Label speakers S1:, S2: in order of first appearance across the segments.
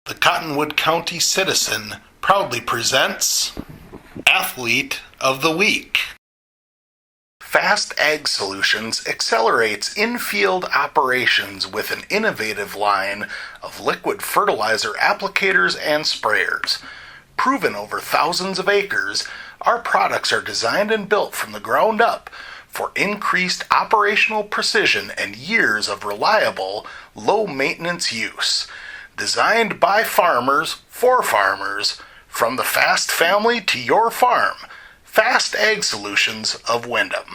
S1: The Cottonwood County Citizen proudly presents Athlete of the Week. Fast Ag Solutions accelerates in-field operations with an innovative line of liquid fertilizer applicators and sprayers. Proven over thousands of acres, our products are designed and built from the ground up for increased operational precision and years of reliable, low-maintenance use. Designed by farmers, for farmers, from the Fast family to your farm. Fast Ag Solutions of Windham.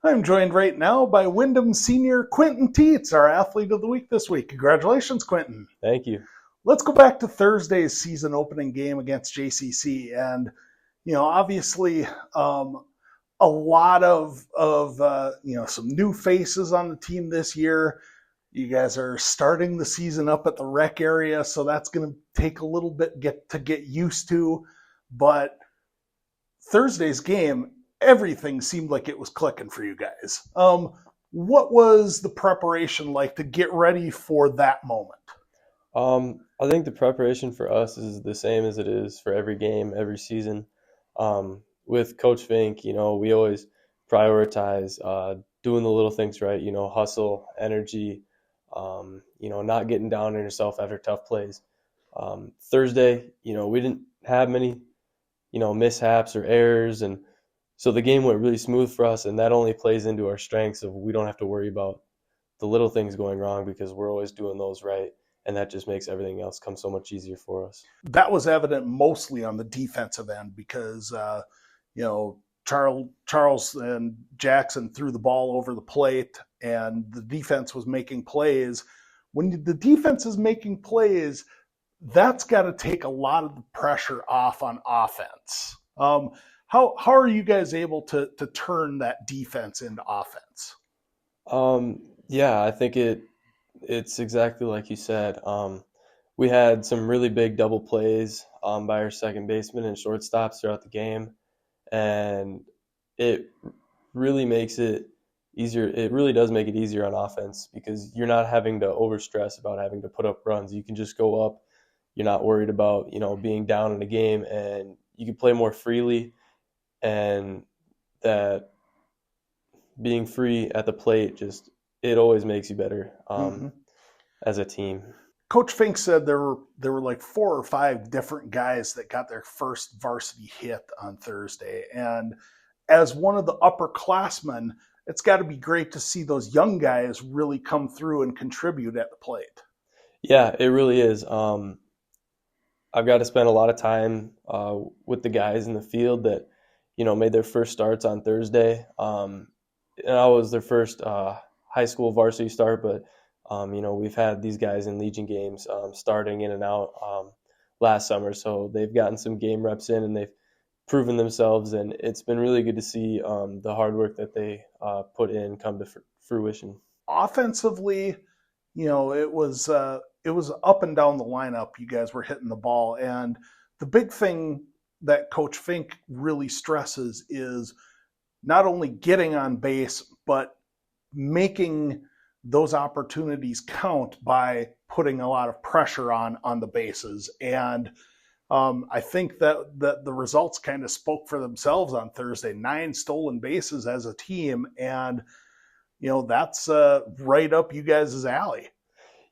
S2: I'm joined right now by Windham senior Quintin Tietz, our Athlete of the Week this week. Congratulations, Quintin.
S3: Thank you.
S2: Let's go back to Thursday's season opening game against JCC. And, obviously a lot of some new faces on the team this year. You guys are starting the season up at the rec area, so that's going to take a little bit to get used to. But Thursday's game, everything seemed like it was clicking for you guys. What was the preparation like to get ready for that moment?
S3: I think the preparation for us is the same as it is for every game, every season. With Coach Fink, we always prioritize doing the little things right, hustle, energy, not getting down on yourself after tough plays. Thursday, we didn't have many, mishaps or errors, and so the game went really smooth for us, and that only plays into our strengths of we don't have to worry about the little things going wrong because we're always doing those right, and that just makes everything else come so much easier for us.
S2: That was evident mostly on the defensive end because, Charles and Jackson threw the ball over the plate, and the defense was making plays. When the defense is making plays, that's got to take a lot of the pressure off on offense. How are you guys able to turn that defense into offense?
S3: I think it's exactly like you said. We had some really big double plays by our second baseman and shortstops throughout the game, and it really makes it easier. It really does make it easier on offense because you're not having to overstress about having to put up runs. You can just go up. You're not worried about being down in a game, and you can play more freely. And that being free at the plate it always makes you better as a team.
S2: Coach Fink said there were like 4 or 5 different guys that got their first varsity hit on Thursday. And as one of the upperclassmen, it's got to be great to see those young guys really come through and contribute at the plate.
S3: Yeah, it really is. I've got to spend a lot of time with the guys in the field that made their first starts on Thursday. And I was their first high school varsity start, but we've had these guys in Legion games starting in and out last summer, so they've gotten some game reps in and they've proven themselves, and it's been really good to see the hard work that they put in come to fruition.
S2: Offensively, it was up and down the lineup. You guys were hitting the ball, and the big thing that Coach Fink really stresses is not only getting on base, but making those opportunities count by putting a lot of pressure on the bases. And I think that the results kind of spoke for themselves on Thursday. 9 stolen bases as a team, and that's right up you guys' alley.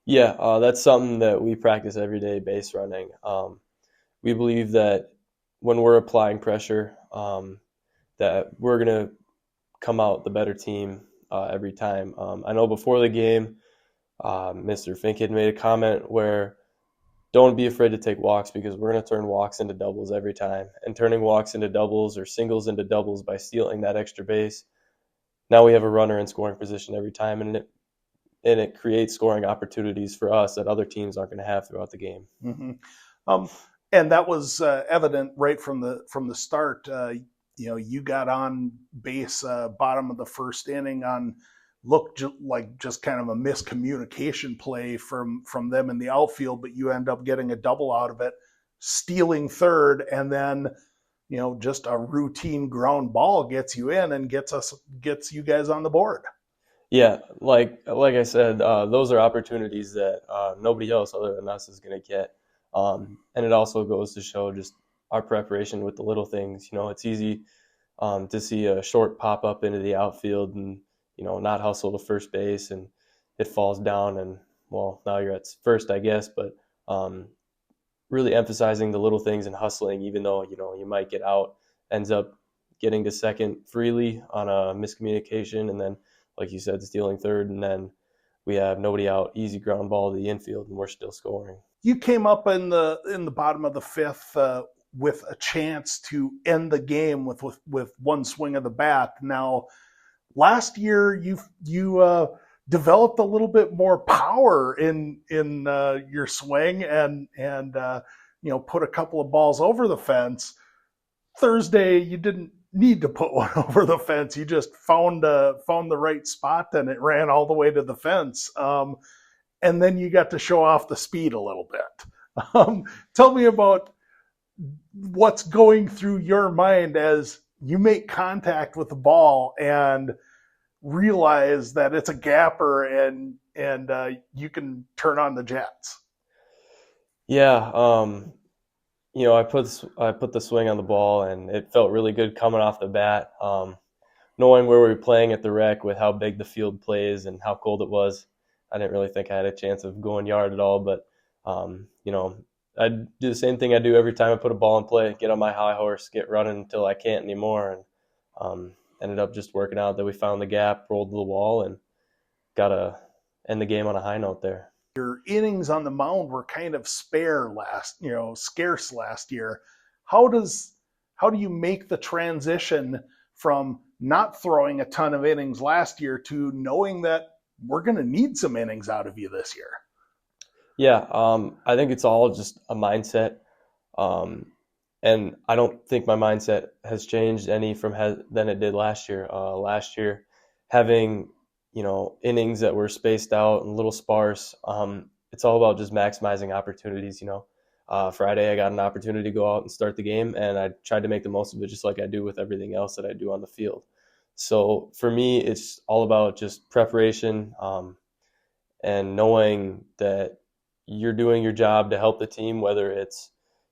S3: Yeah, that's something that we practice every day, base running. We believe that when we're applying pressure, that we're going to come out the better team every time. I know before the game, Mr. Fink had made a comment where don't be afraid to take walks because we're going to turn walks into doubles every time. And turning walks into doubles or singles into doubles by stealing that extra base, now we have a runner in scoring position every time, and it creates scoring opportunities for us that other teams aren't going to have throughout the game.
S2: Mm-hmm. And that was evident right from the start. You got on base bottom of the first inning on looked like just kind of a miscommunication play from them in the outfield, but you end up getting a double out of it, stealing third, and then just a routine ground ball gets you in and gets you guys on the board.
S3: Yeah, like I said, those are opportunities that nobody else other than us is going to get. And it also goes to show just our preparation with the little things. It's easy to see a short pop up into the outfield and not hustle to first base and it falls down and well now you're at first, I guess. But really emphasizing the little things and hustling, even though you might get out, ends up getting to second freely on a miscommunication, and then like you said, stealing third, and then we have nobody out, easy ground ball to the infield, and we're still scoring.
S2: You came up in the bottom of the fifth with a chance to end the game with one swing of the bat. Now, last year you developed a little bit more power in your swing and put a couple of balls over the fence. Thursday you didn't need to put one over the fence. You just found the right spot and it ran all the way to the fence. And then you got to show off the speed a little bit. Tell me about what's going through your mind as you make contact with the ball and realize that it's a gapper and you can turn on the jets.
S3: Yeah, I put the swing on the ball and it felt really good coming off the bat. Knowing where we were playing at the rec with how big the field plays and how cold it was, I didn't really think I had a chance of going yard at all. But I'd do the same thing I do every time I put a ball in play: get on my high horse, get running until I can't anymore, and ended up just working out that we found the gap, rolled to the wall, and got to end the game on a high note there.
S2: Your innings on the mound were kind of scarce last year. How do you make the transition from not throwing a ton of innings last year to knowing that we're going to need some innings out of you this year?
S3: Yeah, I think it's all just a mindset. And I don't think my mindset has changed any than it did last year. Last year, having innings that were spaced out and a little sparse. It's all about just maximizing opportunities. Friday I got an opportunity to go out and start the game, and I tried to make the most of it, just like I do with everything else that I do on the field. So for me, it's all about just preparation and knowing that you're doing your job to help the team, whether it's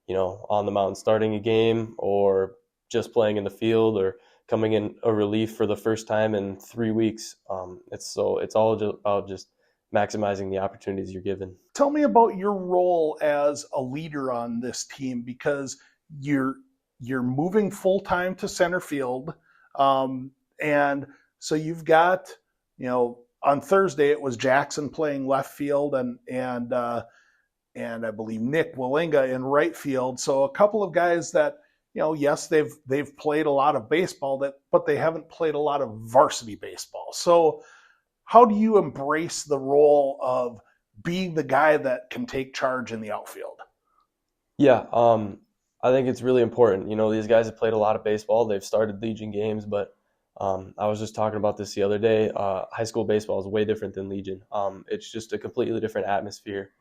S3: on the mound starting a game or just playing in the field or coming in a relief for the first time in 3 weeks. It's all about just maximizing the opportunities you're given.
S2: Tell me about your role as a leader on this team, because you're moving full time to center field, and so you've got on Thursday it was Jackson playing left field and I believe Nick Wallinga in right field. So a couple of guys that yes, they've played a lot of baseball, but they haven't played a lot of varsity baseball. So how do you embrace the role of being the guy that can take charge in the outfield?
S3: Yeah, I think it's really important. These guys have played a lot of baseball. They've started Legion games, but I was just talking about this the other day. High school baseball is way different than Legion. It's just a completely different atmosphere.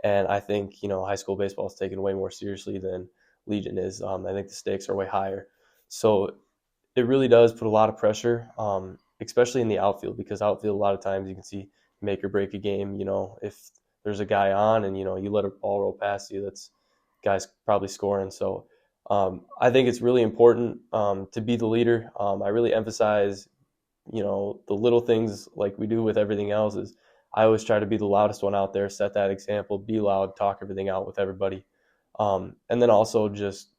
S3: And I think, high school baseball is taken way more seriously than Legion is. I think the stakes are way higher. So it really does put a lot of pressure, especially in the outfield, because outfield, a lot of times you can see make or break a game. If there's a guy on and, you let a ball roll past you, that's guy's probably scoring. So I think it's really important to be the leader. I really emphasize, the little things like we do with everything else is I always try to be the loudest one out there, set that example, be loud, talk everything out with everybody. And then also just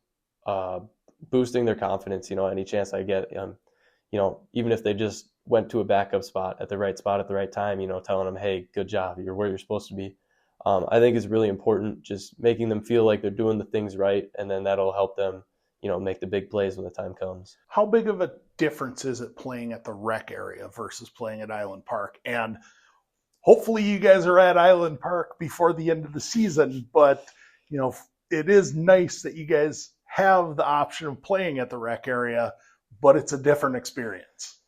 S3: boosting their confidence, any chance I get, even if they just went to a backup spot at the right time, telling them, hey, good job, you're where you're supposed to be. I think it's really important, just making them feel like they're doing the things right, and then that'll help them, make the big plays when the time comes.
S2: How big of a difference is it playing at the rec area versus playing at Island Park? And hopefully you guys are at Island Park before the end of the season, but it is nice that you guys have the option of playing at the rec area, but it's a different experience.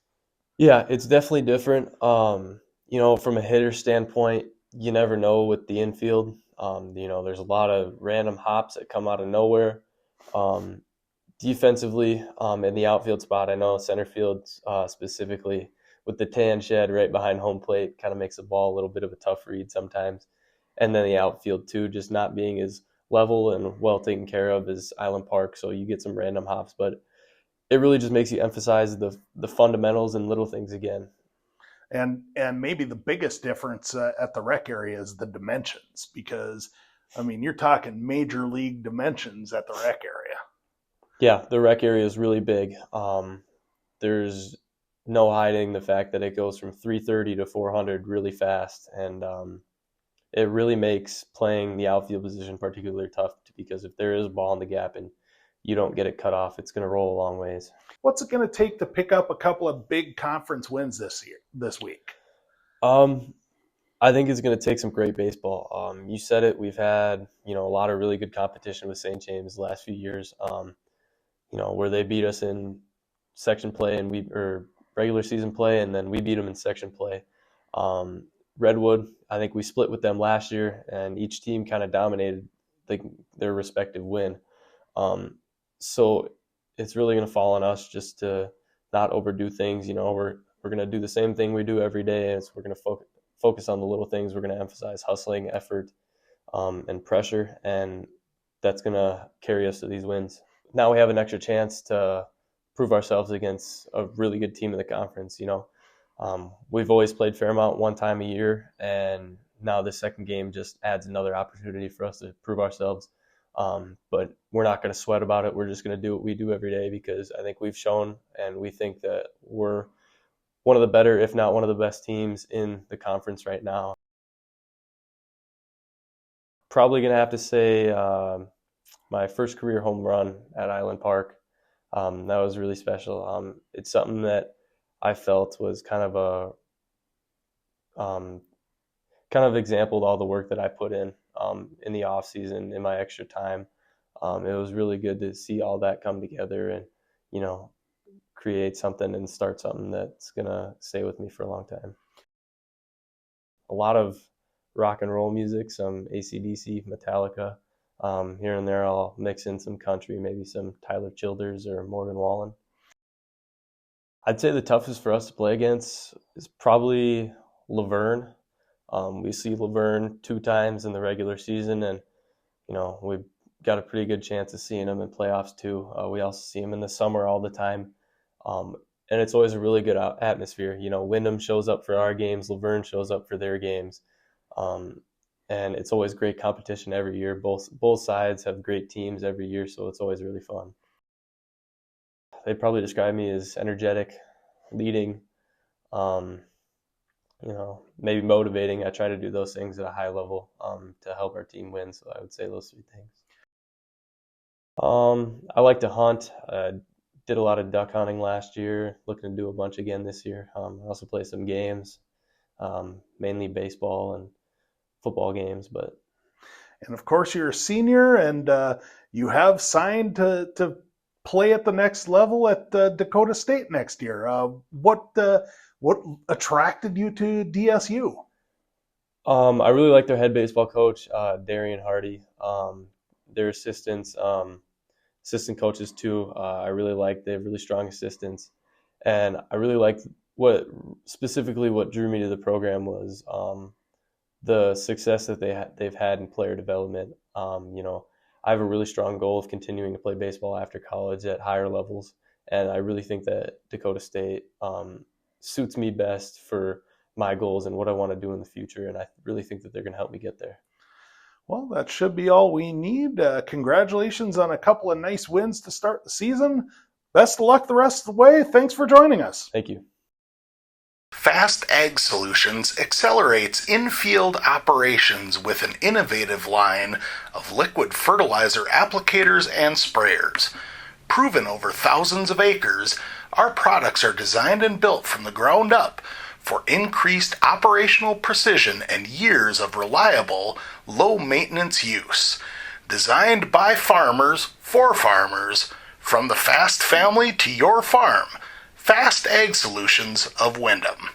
S3: Yeah, it's definitely different. From a hitter standpoint, you never know with the infield. There's a lot of random hops that come out of nowhere. defensively, in the outfield spot, I know center field specifically with the tan shed right behind home plate kind of makes the ball a little bit of a tough read sometimes. And then the outfield too, just not being as level and well taken care of as Island Park, so you get some random hops, but it really just makes you emphasize the fundamentals and little things again.
S2: And maybe the biggest difference at the rec area is the dimensions, because I mean you're talking major league dimensions at the rec area.
S3: Yeah, the rec area is really big. There's no hiding the fact that it goes from 330 to 400 really fast, and it really makes playing the outfield position particularly tough because if there is a ball in the gap and you don't get it cut off, it's going to roll a long ways.
S2: What's it going to take to pick up a couple of big conference wins this week?
S3: I think it's going to take some great baseball. You said it. We've had a lot of really good competition with St. James the last few years. Where they beat us in section play or regular season play, and then we beat them in section play. Redwood, I think we split with them last year, and each team kind of dominated their respective win. So it's really going to fall on us just to not overdo things. We're going to do the same thing we do every day, and we're going to focus on the little things. We're going to emphasize hustling, effort, and pressure, and that's going to carry us to these wins. Now we have an extra chance to prove ourselves against a really good team in the conference. We've always played Fairmount one time a year, and now the second game just adds another opportunity for us to prove ourselves. But we're not going to sweat about it. We're just going to do what we do every day because I think we've shown and we think that we're one of the better, if not one of the best teams in the conference right now. Probably going to have to say my first career home run at Island Park. That was really special. It's something that I felt was kind of exampled all the work that I put in the off season, in my extra time. It was really good to see all that come together and, create something and start something that's going to stay with me for a long time. A lot of rock and roll music, some AC/DC, Metallica. Here and there I'll mix in some country, maybe some Tyler Childers or Morgan Wallen. I'd say the toughest for us to play against is probably Laverne. We see Laverne 2 times in the regular season, and we've got a pretty good chance of seeing them in playoffs too. We also see them in the summer all the time, and it's always a really good atmosphere. Wyndham shows up for our games, Laverne shows up for their games, and it's always great competition every year. Both sides have great teams every year, so it's always really fun. They'd probably describe me as energetic, leading, maybe motivating. I try to do those things at a high level to help our team win. So I would say those 3 things. I like to hunt. Did a lot of duck hunting last year. Looking to do a bunch again this year. I also play some games, mainly baseball and football games.
S2: And of course, you're a senior, and you have signed to play at the next level at Dakota State next year. What attracted you to DSU?
S3: I really like their head baseball coach, Darian Hardy. Their assistants, assistant coaches too. I really like. They have really strong assistants, and I really liked what drew me to the program was the success that they've had in player development. I have a really strong goal of continuing to play baseball after college at higher levels, and I really think that Dakota State suits me best for my goals and what I want to do in the future, and I really think that they're going to help me get there.
S2: Well, that should be all we need. Congratulations on a couple of nice wins to start the season. Best of luck the rest of the way. Thanks for joining us.
S3: Thank you.
S1: Fast Ag Solutions accelerates in-field operations with an innovative line of liquid fertilizer applicators and sprayers. Proven over thousands of acres, our products are designed and built from the ground up for increased operational precision and years of reliable, low-maintenance use. Designed by farmers for farmers, from the Fast family to your farm. Fast Ag Solutions of Wyndham.